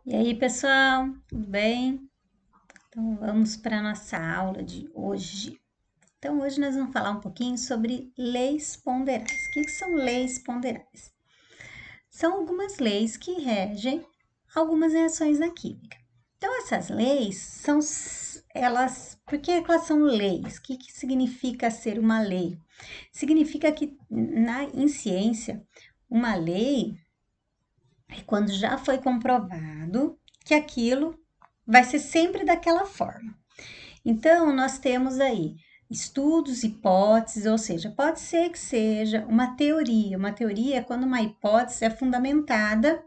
E aí, pessoal, tudo bem? Então, vamos para a nossa aula de hoje. Então, hoje nós vamos falar um pouquinho sobre leis ponderais. O que são leis ponderais? São algumas leis que regem algumas reações na química. Então, essas leis são elas, por que elas são leis? O que significa ser uma lei? Significa que em ciência, uma lei é quando já foi comprovado que aquilo vai ser sempre daquela forma. Então, nós temos aí estudos, hipóteses, ou seja, pode ser que seja uma teoria. Uma teoria é quando uma hipótese é fundamentada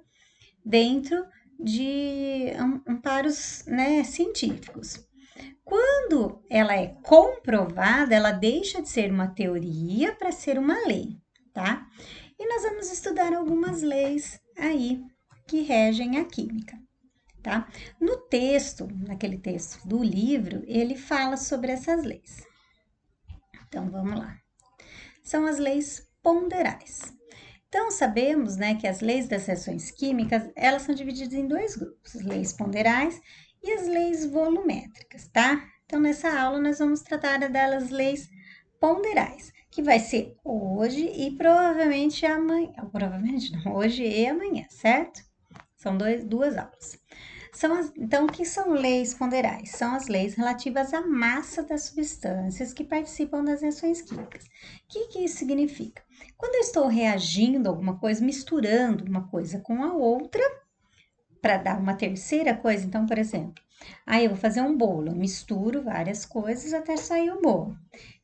dentro de amparos, né, científicos. Quando ela é comprovada, ela deixa de ser uma teoria para ser uma lei, tá? E nós vamos estudar algumas leis aí que regem a química, tá? No texto, naquele texto do livro, ele fala sobre essas leis. Então vamos lá. São as leis ponderais. Então sabemos, né, que as leis das reações químicas, elas são divididas em dois grupos, as leis ponderais e as leis volumétricas, tá? Então nessa aula nós vamos tratar das leis ponderais, que vai ser hoje e provavelmente amanhã, provavelmente não, hoje e amanhã, certo? São duas aulas. Então, o que são leis ponderais? São as leis relativas à massa das substâncias que participam das reações químicas. O que isso significa? Quando eu estou reagindo a alguma coisa, misturando uma coisa com a outra, para dar uma terceira coisa, então, por exemplo, aí eu vou fazer um bolo, eu misturo várias coisas até sair o bolo.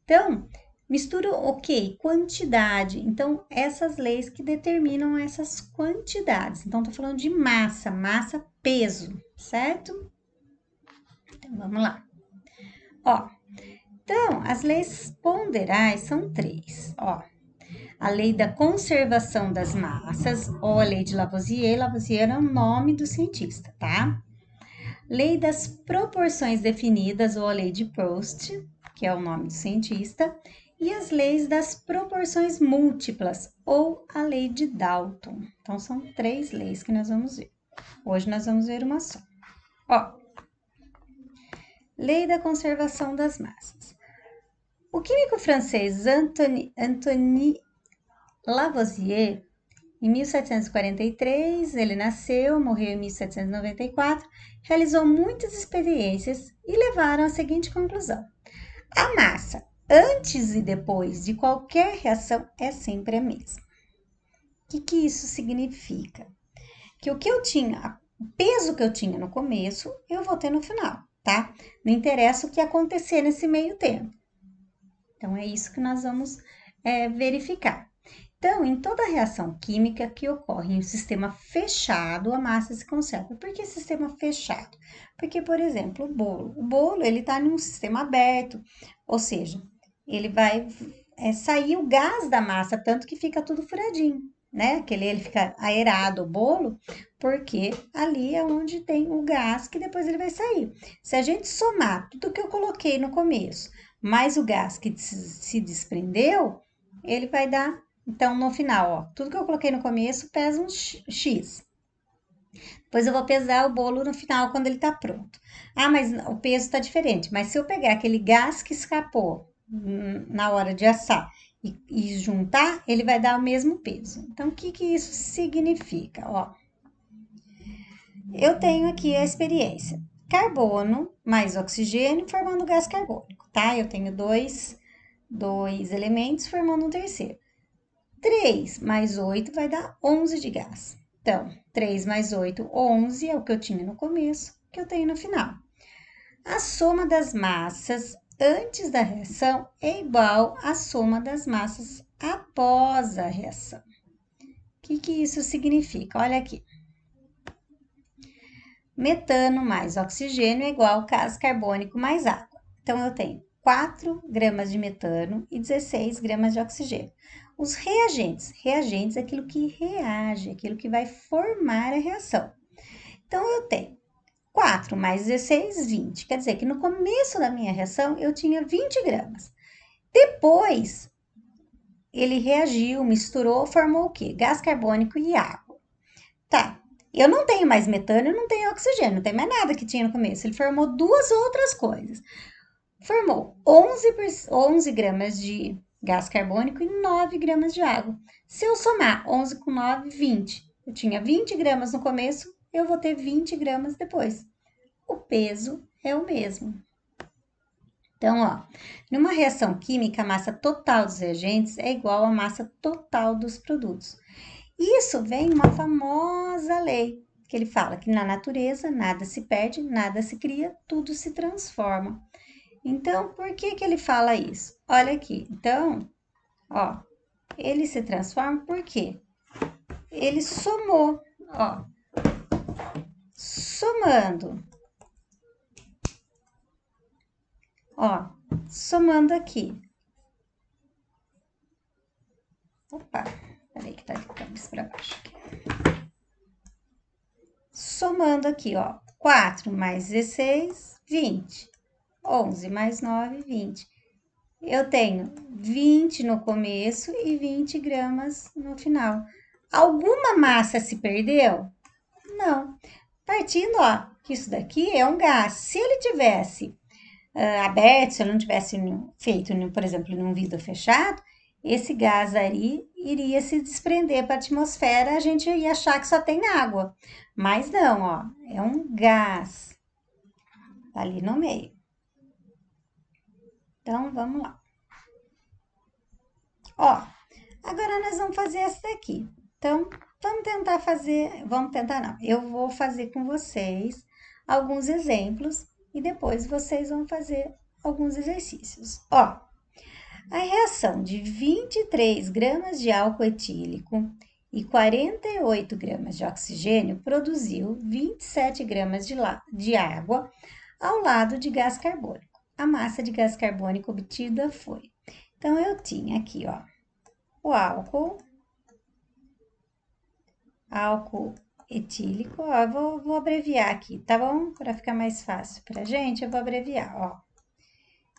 Então, misturo, ok, quantidade. Então, essas leis que determinam essas quantidades. Então, tô falando de massa, peso, certo? Então, vamos lá. Ó, então, as leis ponderais são três, ó. A lei da conservação das massas, ou a lei de Lavoisier. Lavoisier é o nome do cientista, tá? Lei das proporções definidas, ou a lei de Proust, que é o nome do cientista, e as leis das proporções múltiplas, ou a lei de Dalton. Então, são três leis que nós vamos ver. Hoje nós vamos ver uma só. Ó, lei da conservação das massas. O químico francês Antoine Lavoisier, em 1743, ele nasceu, morreu em 1794, realizou muitas experiências e levaram à seguinte conclusão: a massa, antes e depois de qualquer reação, é sempre a mesma. O que isso significa? Que o que eu tinha, o peso que eu tinha no começo, eu vou ter no final, tá? Não interessa o que acontecer nesse meio tempo. Então, é isso que nós vamos verificar. Então, em toda reação química que ocorre em um sistema fechado, a massa se conserva. Por que sistema fechado? Porque, por exemplo, o bolo ele está em um sistema aberto, ou seja, ele vai sair o gás da massa, tanto que fica tudo furadinho, né? Ele fica aerado, o bolo, porque ali é onde tem o gás que depois ele vai sair. Se a gente somar tudo que eu coloquei no começo, mais o gás que se desprendeu, ele vai dar. Então, no final, ó, tudo que eu coloquei no começo pesa um X. Depois eu vou pesar o bolo no final, quando ele tá pronto. Ah, mas o peso tá diferente. Mas se eu pegar aquele gás que escapou na hora de assar e juntar, ele vai dar o mesmo peso. Então, o que isso significa? Ó, eu tenho aqui a experiência. Carbono mais oxigênio formando gás carbônico, tá? Eu tenho dois elementos formando um terceiro. 3 mais 8 vai dar 11 de gás. Então, 3 mais 8, 11 é o que eu tinha no começo, que eu tenho no final. A soma das massas antes da reação é igual à soma das massas após a reação. O que isso significa? Olha aqui. Metano mais oxigênio é igual ao gás carbônico mais água. Então, eu tenho 4 gramas de metano e 16 gramas de oxigênio. Os reagentes é aquilo que reage, aquilo que vai formar a reação. Então, eu tenho 4 mais 16, 20. Quer dizer que no começo da minha reação eu tinha 20 gramas. Depois, ele reagiu, misturou, formou o quê? Gás carbônico e água. Tá, Eu não tenho mais metano, eu não tenho oxigênio, não tem mais nada que tinha no começo. Ele formou duas outras coisas. Formou 11 gramas de gás carbônico e 9 gramas de água. Se eu somar 11 com 9, 20. Eu tinha 20 gramas no começo, eu vou ter 20 gramas depois. O peso é o mesmo. Então, ó, numa reação química, a massa total dos reagentes é igual à massa total dos produtos. Isso vem uma famosa lei, que ele fala que na natureza nada se perde, nada se cria, tudo se transforma. Então, por que ele fala isso? Olha aqui, então, ó, ele se transforma por quê? Ele somou, ó, somando, ó, somando aqui. Opa, peraí que tá de cabeça para baixo. Somando aqui, ó, 4 mais 16, 20. 11 mais 9, 20. Eu tenho 20 no começo e 20 gramas no final. Alguma massa se perdeu? Não. Partindo, ó, que isso daqui é um gás. Se ele tivesse aberto, se ele não tivesse feito, por exemplo, num vidro fechado, esse gás aí iria se desprender para a atmosfera, a gente ia achar que só tem água. Mas não, ó, é um gás ali no meio. Então, vamos lá. Ó, agora nós vamos fazer essa daqui. Então, vamos tentar fazer, vamos tentar não, eu vou fazer com vocês alguns exemplos e depois vocês vão fazer alguns exercícios. Ó, a reação de 23 gramas de álcool etílico e 48 gramas de oxigênio produziu 27 gramas de água ao lado de gás carbônico. A massa de gás carbônico obtida foi. Então, eu tinha aqui, ó, o álcool etílico, ó, vou abreviar aqui, tá bom? Para ficar mais fácil pra gente, eu vou abreviar, ó.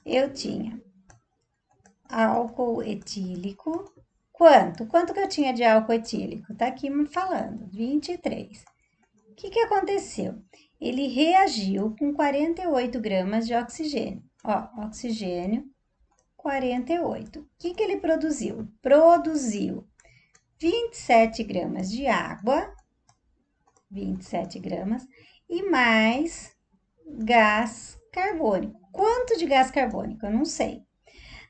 Eu tinha álcool etílico, quanto? Quanto que eu tinha de álcool etílico? Tá aqui me falando, 23. O que aconteceu? Ele reagiu com 48 gramas de oxigênio. Ó, oxigênio, 48. O que ele produziu? Produziu 27 gramas de água, 27 gramas, e mais gás carbônico. Quanto de gás carbônico? Eu não sei.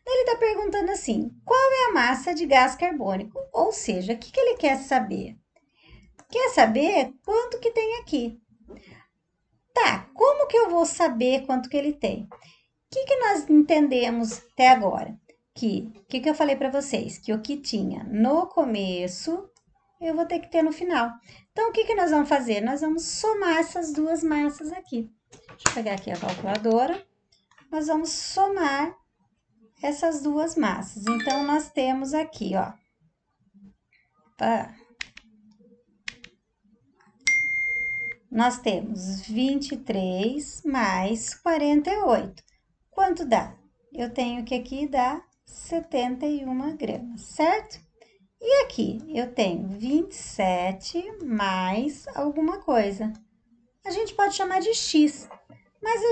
Ele está perguntando assim, qual é a massa de gás carbônico? Ou seja, o que ele quer saber? Quer saber quanto que tem aqui. Tá, como que eu vou saber quanto que ele tem? O que nós entendemos até agora? Que eu falei para vocês? Que o que tinha no começo, eu vou ter que ter no final. Então, o que nós vamos fazer? Nós vamos somar essas duas massas aqui. Deixa eu pegar aqui a calculadora. Nós vamos somar essas duas massas. Então, nós temos aqui, ó. Nós temos 23 mais 48. Quanto dá? Eu tenho que aqui dar 71 gramas, certo? E aqui eu tenho 27 mais alguma coisa. A gente pode chamar de X, mas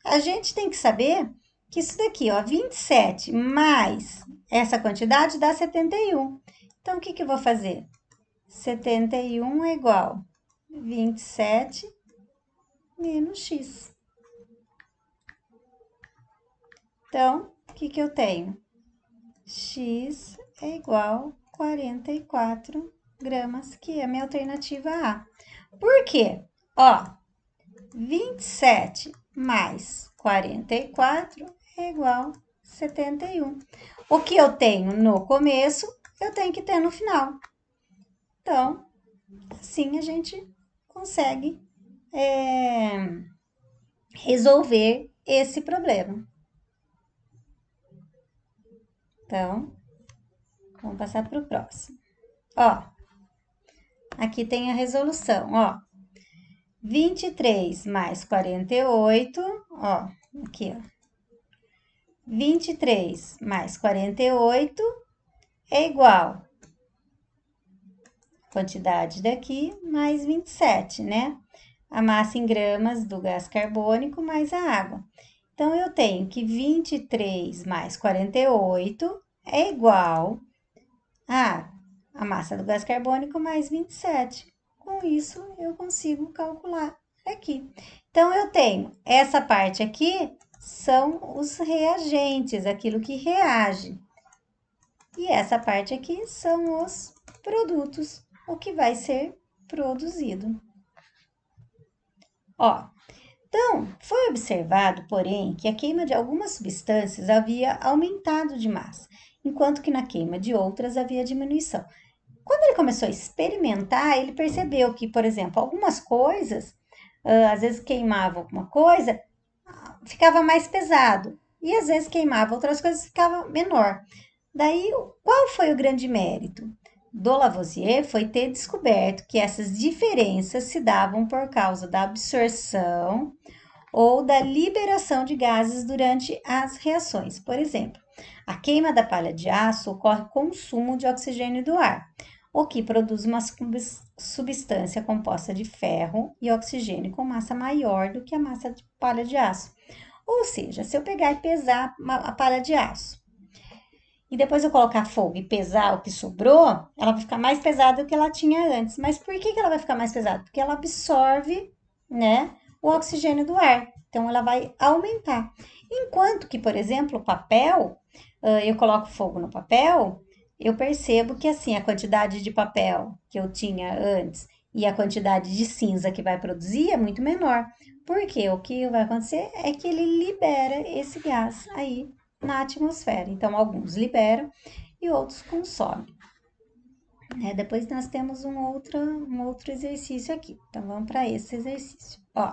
a gente tem que saber que isso daqui, ó, 27 mais essa quantidade dá 71. Então, o que eu vou fazer? 71 é igual 27 menos X. Então, o que eu tenho? X é igual a 44 gramas, que é a minha alternativa A. Por quê? Ó, 27 mais 44 é igual a 71. O que eu tenho no começo, eu tenho que ter no final. Então, assim a gente consegue resolver esse problema. Então, vamos passar para o próximo. Ó, aqui tem a resolução, ó. 23 mais 48, ó, aqui, ó. 23 mais 48 é igual quantidade daqui mais 27, né? A massa em gramas do gás carbônico mais a água. Então, eu tenho que 23 mais 48 é igual a massa do gás carbônico mais 27. Com isso, eu consigo calcular aqui. Então, eu tenho essa parte aqui são os reagentes, aquilo que reage. E essa parte aqui são os produtos, o que vai ser produzido. Ó, então, foi observado, porém, que a queima de algumas substâncias havia aumentado de massa, enquanto que na queima de outras havia diminuição. Quando ele começou a experimentar, ele percebeu que, por exemplo, algumas coisas, às vezes queimava alguma coisa, ficava mais pesado, e às vezes queimava outras coisas, ficava menor. Daí, qual foi o grande mérito do Lavoisier? Foi ter descoberto que essas diferenças se davam por causa da absorção ou da liberação de gases durante as reações. Por exemplo, a queima da palha de aço ocorre consumo de oxigênio do ar, o que produz uma substância composta de ferro e oxigênio com massa maior do que a massa de palha de aço. Ou seja, se eu pegar e pesar a palha de aço e depois eu colocar fogo e pesar o que sobrou, ela vai ficar mais pesada do que ela tinha antes. Mas por que ela vai ficar mais pesada? Porque ela absorve, né, o oxigênio do ar. Então, ela vai aumentar. Enquanto que, por exemplo, o papel, eu coloco fogo no papel, eu percebo que, assim, a quantidade de papel que eu tinha antes e a quantidade de cinza que vai produzir é muito menor. Porque o que vai acontecer é que ele libera esse gás aí na atmosfera. Então, alguns liberam e outros consomem. Depois nós temos um outro exercício aqui. Então, vamos para esse exercício. Ó,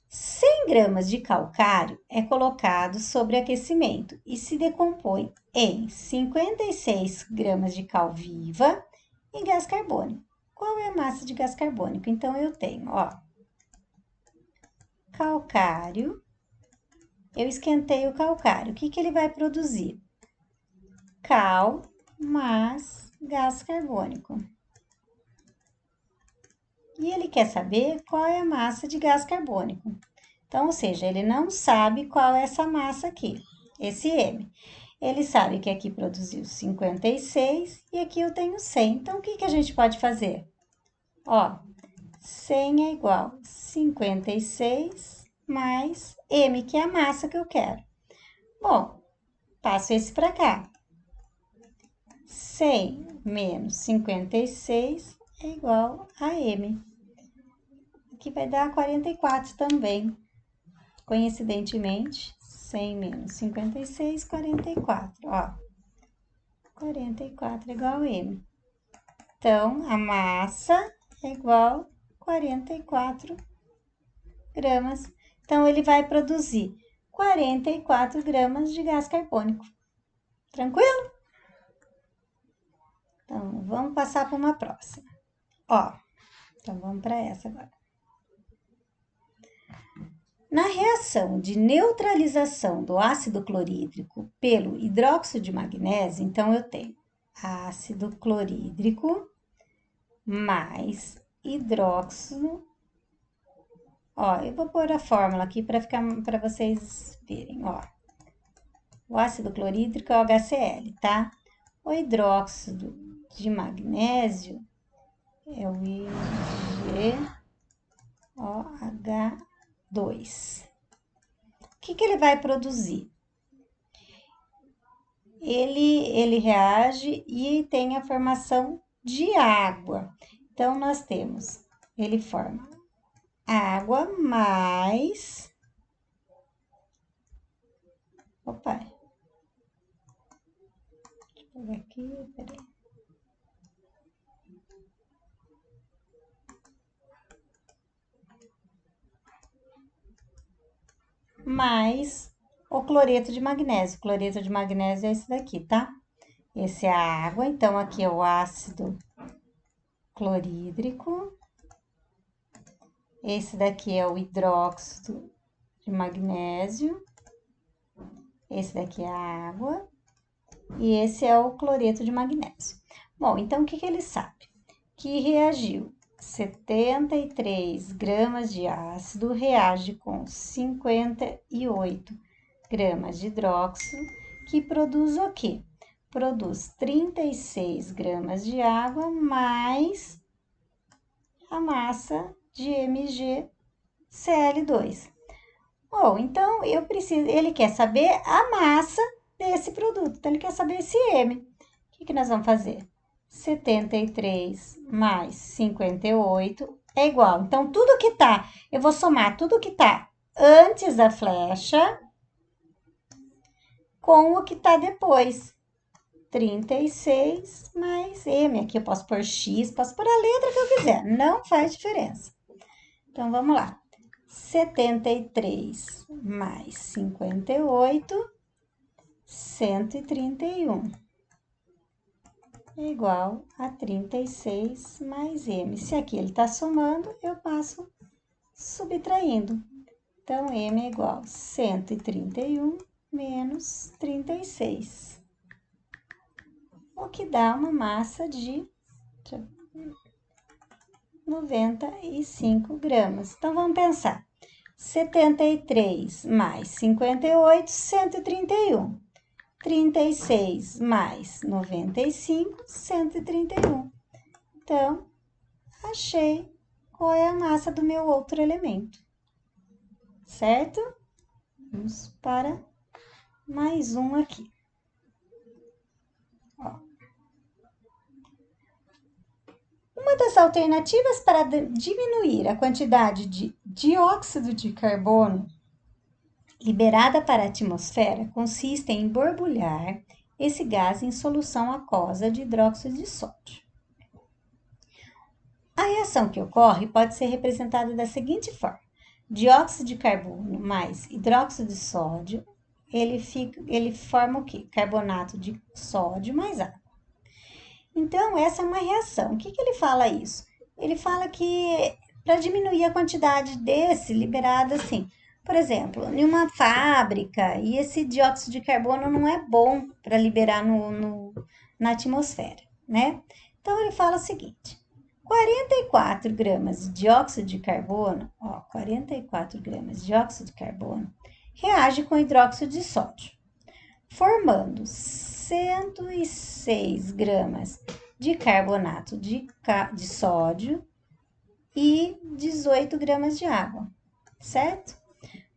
100 gramas de calcário é colocado sobre aquecimento e se decompõe em 56 gramas de cal viva e gás carbônico. Qual é a massa de gás carbônico? Então, eu tenho, ó, calcário. Eu esquentei o calcário. O que ele vai produzir? Cal mais gás carbônico. E ele quer saber qual é a massa de gás carbônico. Então, ou seja, ele não sabe qual é essa massa aqui, esse M. Ele sabe que aqui produziu 56 e aqui eu tenho 100. Então, o que a gente pode fazer? Ó, 100 é igual a 56 mais M, que é a massa que eu quero. Bom, passo esse para cá. 100 menos 56 é igual a M. Aqui vai dar 44 também. Coincidentemente, 100 menos 56, 44. Ó, 44 é igual a M. Então, a massa é igual a 44 gramas. Então, ele vai produzir 44 gramas de gás carbônico. Tranquilo? Então, vamos passar para uma próxima. Ó, então vamos para essa agora. Na reação de neutralização do ácido clorídrico pelo hidróxido de magnésio, então eu tenho ácido clorídrico mais hidróxido. Ó, eu vou pôr a fórmula aqui para vocês verem, ó. O ácido clorídrico é o HCl, tá? O hidróxido de magnésio é o IgOH2. O que ele vai produzir? Ele reage e tem a formação de água. Então, nós temos, ele forma água mais... Opa! Deixa eu pegar aqui, peraí. Mais o cloreto de magnésio. O cloreto de magnésio é esse daqui, tá? Esse é a água, então aqui é o ácido clorídrico. Esse daqui é o hidróxido de magnésio. Esse daqui é a água. E esse é o cloreto de magnésio. Bom, então o que ele sabe? Que reagiu 73 gramas de ácido, reage com 58 gramas de hidróxido, que produz o quê? Produz 36 gramas de água mais a massa de MgCl2. Bom, então ele quer saber a massa desse produto, então ele quer saber esse M. O que nós vamos fazer? 73 mais 58 é igual. Então, tudo que tá, eu vou somar tudo que tá antes da flecha com o que tá depois. 36 mais M. Aqui eu posso pôr X, posso pôr a letra que eu quiser. Não faz diferença. Então, vamos lá. 73 mais 58, 131. É igual a 36 mais M. Se aqui ele está somando, eu passo subtraindo. Então, M é igual a 131 menos 36. O que dá uma massa de 95 gramas. Então, vamos pensar. 73 mais 58, 131. 36 mais 95, 131. Então, achei qual é a massa do meu outro elemento. Certo? Vamos para mais um aqui. Ó. Uma das alternativas para diminuir a quantidade de dióxido de carbono liberada para a atmosfera consiste em borbulhar esse gás em solução aquosa de hidróxido de sódio. A reação que ocorre pode ser representada da seguinte forma: dióxido de carbono mais hidróxido de sódio, ele forma o quê? Carbonato de sódio mais água. Então, essa é uma reação. O que ele fala isso? Ele fala que para diminuir a quantidade desse liberado assim, por exemplo, em uma fábrica, e esse dióxido de carbono não é bom para liberar na atmosfera, né? Então, ele fala o seguinte: 44 gramas de dióxido de carbono, 44 gramas de dióxido de carbono, reage com hidróxido de sódio, formando 106 gramas de carbonato de sódio e 18 gramas de água, certo?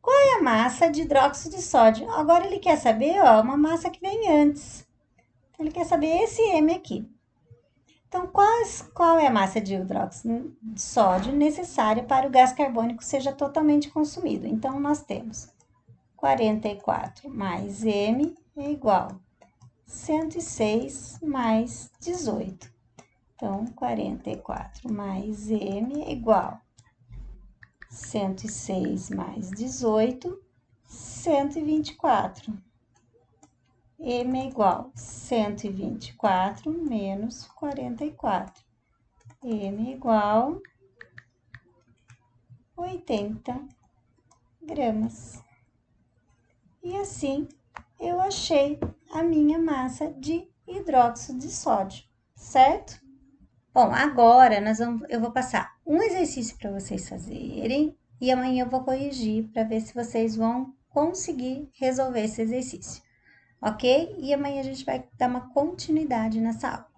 Qual é a massa de hidróxido de sódio? Agora ele quer saber, uma massa que vem antes. Ele quer saber esse M aqui. Então, qual é a massa de hidróxido de sódio necessária para o gás carbônico seja totalmente consumido? Então, nós temos 44 mais M é igual a 106 mais 18. Então, 44 mais M é igual a 106 mais 18, 124. M é igual a 124 menos 44. M é igual a 80 gramas. E assim, eu achei a minha massa de hidróxido de sódio, certo? Bom, agora eu vou passar um exercício para vocês fazerem e amanhã eu vou corrigir para ver se vocês vão conseguir resolver esse exercício, ok? E amanhã a gente vai dar uma continuidade nessa aula.